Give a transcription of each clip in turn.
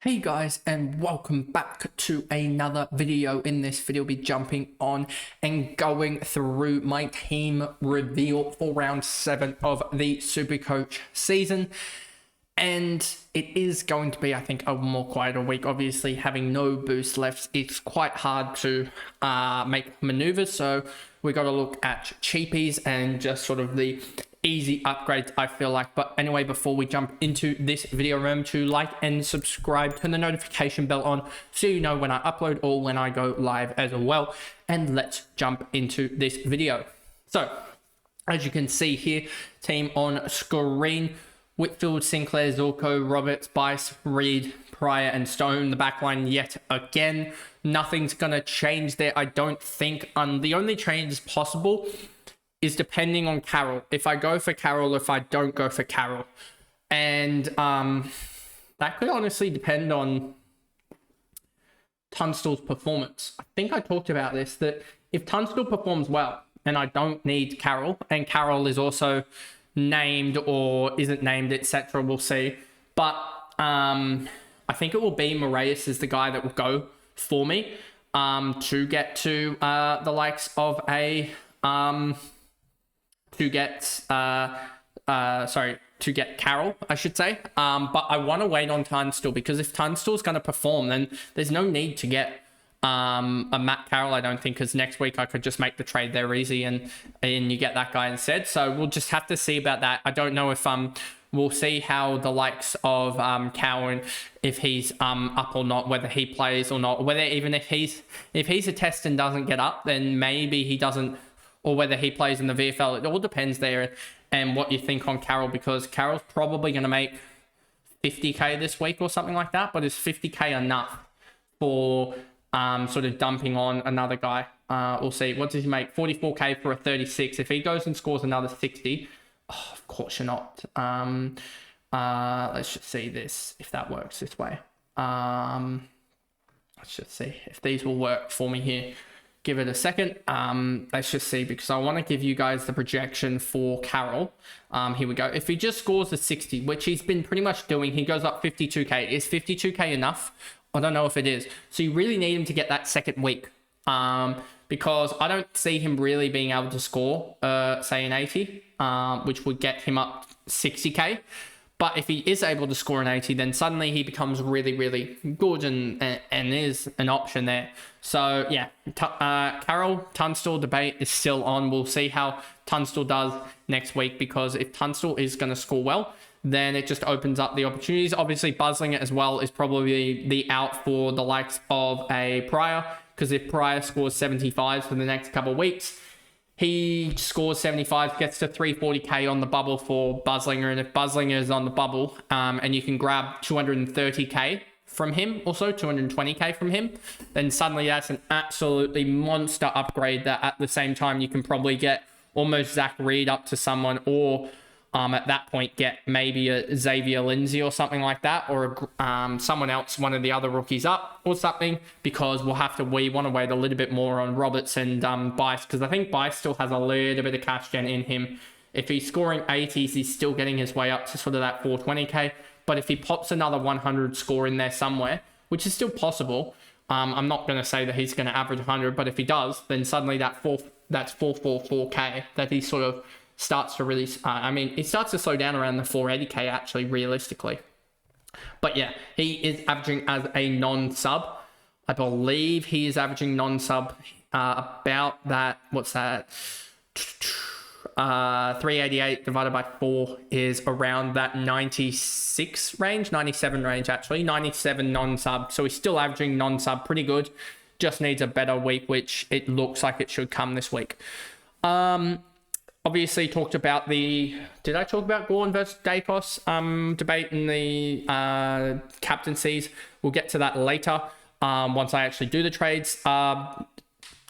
Hey guys, and welcome back to another video. In this video, we'll be jumping on and going through my team reveal for round 7 of the SuperCoach season. And it is going to be, I think, a more quieter week. Obviously, having no boost left, it's quite hard to make maneuvers. So we got to look at cheapies and just sort of the easy upgrades, I feel like. But anyway, before we jump into this video, remember to like and subscribe, turn the notification bell on so you know when I upload or when I go live as well. And let's jump into this video. So as you can see here, team on screen: Whitfield, Sinclair, Zorko, Roberts, Bice, Reed, Pryor, and Stone. The backline yet again. Nothing's going to change there, I don't think. The only change possible is depending on Carroll. If I go for Carroll, if I don't go for Carroll. And that could honestly depend on Tunstall's performance. I think I talked about this, that if Tunstall performs well and I don't need Carroll, and Carroll is also named or isn't named, etc., we'll see. But I think it will be Moraes is the guy that will go for me to get to the likes of a to get Carroll, I should say. But I want to wait on Tunstall, because if Tunstall's going to perform, then there's no need to get a Matt Carroll, I don't think, because next week I could just make the trade there easy and you get that guy instead. So we'll just have to see about that. I don't know if we'll see how the likes of Cowan, if he's up or not, whether he plays or not, whether even if he's a test and doesn't get up, then maybe he doesn't, or whether he plays in the VFL. It all depends there, and what you think on Carroll, because Carroll's probably going to make 50k this week or something like that. But is 50k enough for sort of dumping on another guy? We'll see. What does he make? 44k for a 36. If he goes and scores another 60, oh, of course you're not. Let's just see this, if that works this way. Let's just see if these will work for me here. Give it a second. Let's just see, because I want to give you guys the projection for Carroll. Here we go. If he just scores a 60, which he's been pretty much doing, he goes up 52k. Is 52k enough? I don't know if it is. So you really need him to get that second week, because I don't see him really being able to score, say, an 80, which would get him up 60k. But if he is able to score an 80, then suddenly he becomes really, really good and is an option there. So, yeah, Carroll, Tunstall debate is still on. We'll see how Tunstall does next week, because if Tunstall is going to score well, then it just opens up the opportunities. Obviously, Buzzling as well is probably the out for the likes of a Pryor, because if Pryor scores 75 for the next couple of weeks, he scores 75, gets to 340k on the bubble for Buzzlinger. And if Buzzlinger is on the bubble and you can grab 230k from him, also 220k from him, then suddenly that's an absolutely monster upgrade that at the same time you can probably get almost Zach Reed up to someone, or at that point get maybe a Xavier Lindsay or something like that, or someone else, one of the other rookies up or something, because we want to wait a little bit more on Roberts and Bice, because I think Bice still has a little bit of cash gen in him. If he's scoring 80s, he's still getting his way up to sort of that 420k. But if he pops another 100 score in there somewhere, which is still possible, I'm not going to say that he's going to average 100, but if he does, then suddenly that's 444k that he sort of starts to really, it starts to slow down around the 480k actually, realistically. But yeah, he is averaging as a non-sub. I believe he is averaging non-sub about that, what's that? 388 divided by 4 is around that 96 range, 97 range actually, 97 non-sub. So he's still averaging non-sub pretty good. Just needs a better week, which it looks like it should come this week. Obviously talked about did I talk about Gorn versus Dacos debate in the captaincies? We'll get to that later once I actually do the trades. Yep.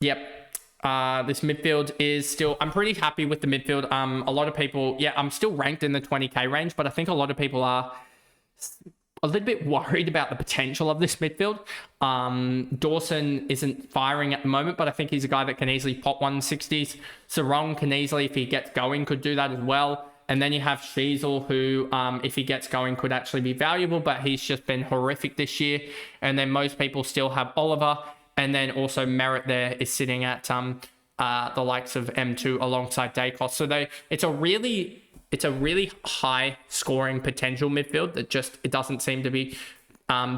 This midfield is still, I'm pretty happy with the midfield. A lot of people, I'm still ranked in the 20k range, but I think a lot of people are a little bit worried about the potential of this midfield. Dawson isn't firing at the moment, but I think he's a guy that can easily pop 160s. Sarong can easily, if he gets going, could do that as well. And then you have Sheasel, who, if he gets going, could actually be valuable, but he's just been horrific this year. And then most people still have Oliver. And then also Merritt there is sitting at the likes of M2 alongside Dacos. So it's a really high scoring potential midfield that it doesn't seem to be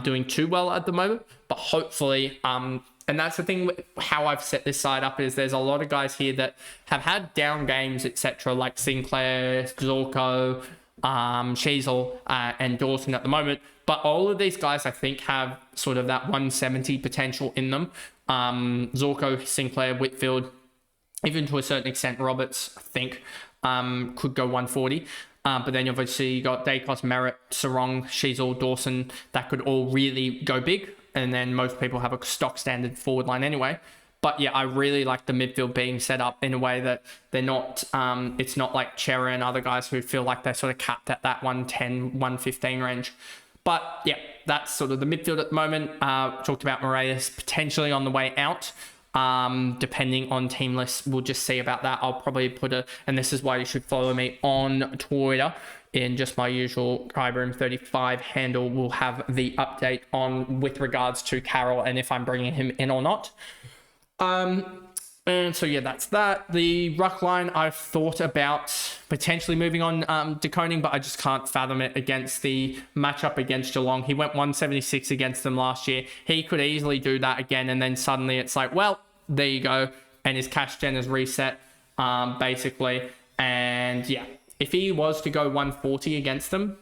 doing too well at the moment. But hopefully, and that's the thing with how I've set this side up, is there's a lot of guys here that have had down games, etc., like Sinclair, Zorko, Sheasel, and Dawson at the moment. But all of these guys, I think, have sort of that 170 potential in them. Zorko, Sinclair, Whitfield, even to a certain extent, Roberts, I think, could go 140. But then obviously you got Dacos, Merritt, Sarong, Sheasel, Dawson, that could all really go big. And then most people have a stock standard forward line anyway. But yeah, I really like the midfield being set up in a way that they're not, it's not like Chera and other guys who feel like they're sort of capped at that 110, 115 range. But yeah, that's sort of the midfield at the moment. Talked about Moraes potentially on the way out. Depending on team lists, we'll just see about that. I'll probably and this is why you should follow me on Twitter in just my usual Kyburn35 handle. We'll have the update on with regards to Carroll and if I'm bringing him in or not. And so yeah, that's that. The ruck line, I've thought about potentially moving on to Koning, but I just can't fathom it against the matchup against Geelong. He went 176 against them last year. He could easily do that again, and then suddenly it's like, well, there you go, and his cash gen is reset, basically. And yeah, if he was to go 140 against them,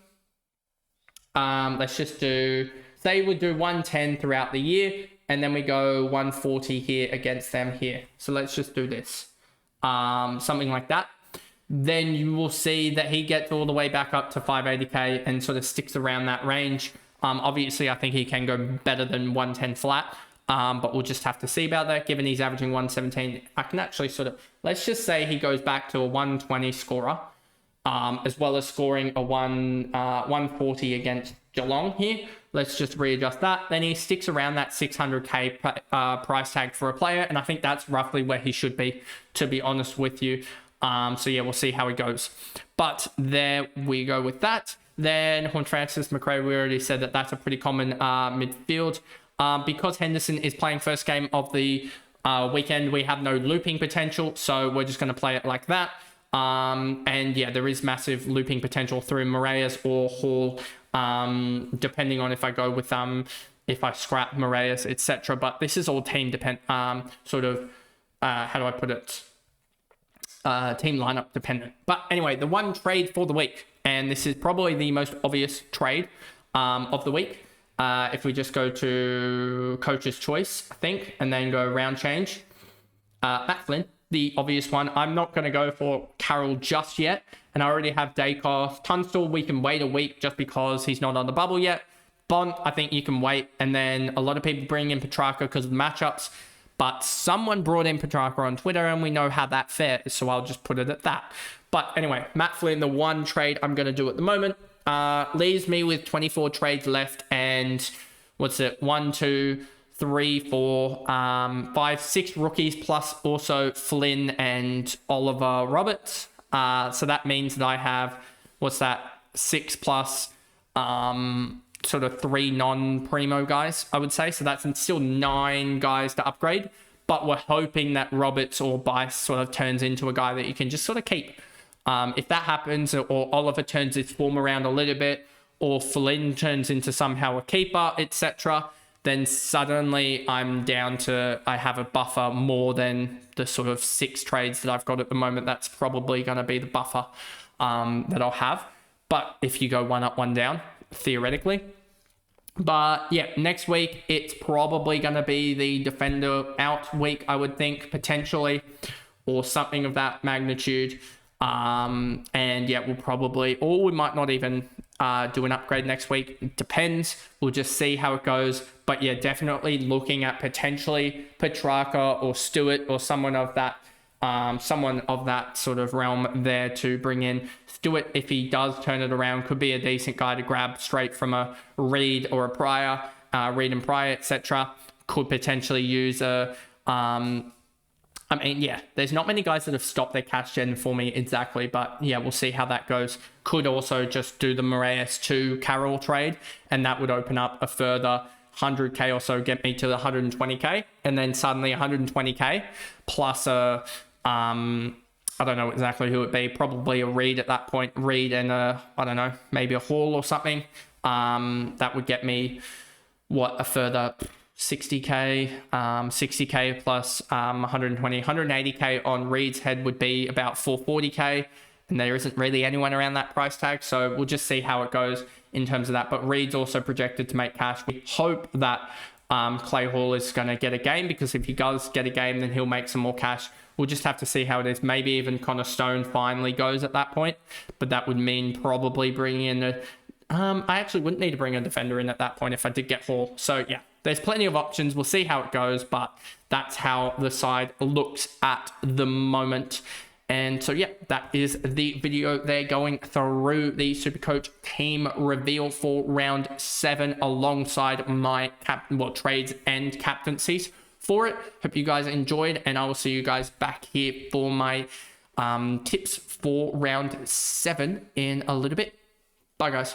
let's just say we do 110 throughout the year, and then we go 140 here against them here. So let's just do this. Something like that. Then you will see that he gets all the way back up to 580k and sort of sticks around that range. Obviously, I think he can go better than 110 flat, but we'll just have to see about that. Given he's averaging 117, I can actually let's just say he goes back to a 120 scorer, as well as scoring a 140 against Geelong here. Let's just readjust that. Then he sticks around that 600k price tag for a player, and I think that's roughly where he should be, to be honest with you. So yeah, we'll see how he goes. But there we go with that. Then Horne-Francis, McRae, we already said that that's a pretty common midfield. Because Henderson is playing first game of the weekend, we have no looping potential, so we're just going to play it like that. And yeah, there is massive looping potential through Moraes or Hall, depending on if I go with if I scrap Moraes, etc. But this is all team dependent, how do I put it? Team lineup dependent. But anyway, the one trade for the week, and this is probably the most obvious trade of the week. If we just go to coach's choice, I think, and then go round change, Matt Flynn, the obvious one. I'm not going to go for Carroll just yet, and I already have Dacos. Tunstall, we can wait a week just because he's not on the bubble yet. Bont, I think you can wait, and then a lot of people bring in Petrarca because of the matchups, but someone brought in Petrarca on Twitter, and we know how that fares, so I'll just put it at that. But anyway, Matt Flynn, the one trade I'm going to do at the moment, leaves me with 24 trades left, and 1, 2, 3, 4, 5, 6 rookies, plus also Flynn and Oliver Roberts. So that means that I have 6 plus sort of 3 non-primo guys, I would say. So that's still 9 guys to upgrade, but we're hoping that Roberts or Bice sort of turns into a guy that you can just sort of keep. If that happens, or Oliver turns his form around a little bit, or Flynn turns into somehow a keeper, etc., then suddenly I have a buffer more than the sort of 6 trades that I've got at the moment. That's probably going to be the buffer that I'll have. But if you go 1 up, 1 down, theoretically. But yeah, next week, it's probably going to be the defender out week, I would think, potentially, or something of that magnitude. And yeah, we'll probably, or we might not even do an upgrade next week. It depends. We'll just see how it goes. But yeah, definitely looking at potentially Petrarca or Stewart or someone of that sort of realm there to bring in. Stewart, if he does turn it around, could be a decent guy to grab straight from a Reed or a Pryor, Reed and Pryor, etc. Could potentially use a I mean, yeah, there's not many guys that have stopped their cash gen for me exactly, but yeah, we'll see how that goes. Could also just do the Moraes to Carroll trade, and that would open up a further 100k or so, get me to the 120k, and then suddenly 120k plus a I don't know exactly who it'd be, probably a Reed at that point, Reed and a, I don't know, maybe a Hall or something. That would get me what, a further 60k, 60k plus 120, 180k on Reed's head would be about 440k, and there isn't really anyone around that price tag, so we'll just see how it goes in terms of that. But Reed's also projected to make cash. We hope that Clay Hall is going to get a game, because if he does get a game, then he'll make some more cash. We'll just have to see how it is. Maybe even Connor Stone finally goes at that point, but that would mean probably bringing in a I actually wouldn't need to bring a defender in at that point if I did get Hall. So yeah, there's plenty of options. We'll see how it goes, but that's how the side looks at the moment. And so yeah, that is the video there going through the SuperCoach team reveal for round 7 alongside my trades and captaincies for it. Hope you guys enjoyed, and I will see you guys back here for my tips for round 7 in a little bit. Bye guys.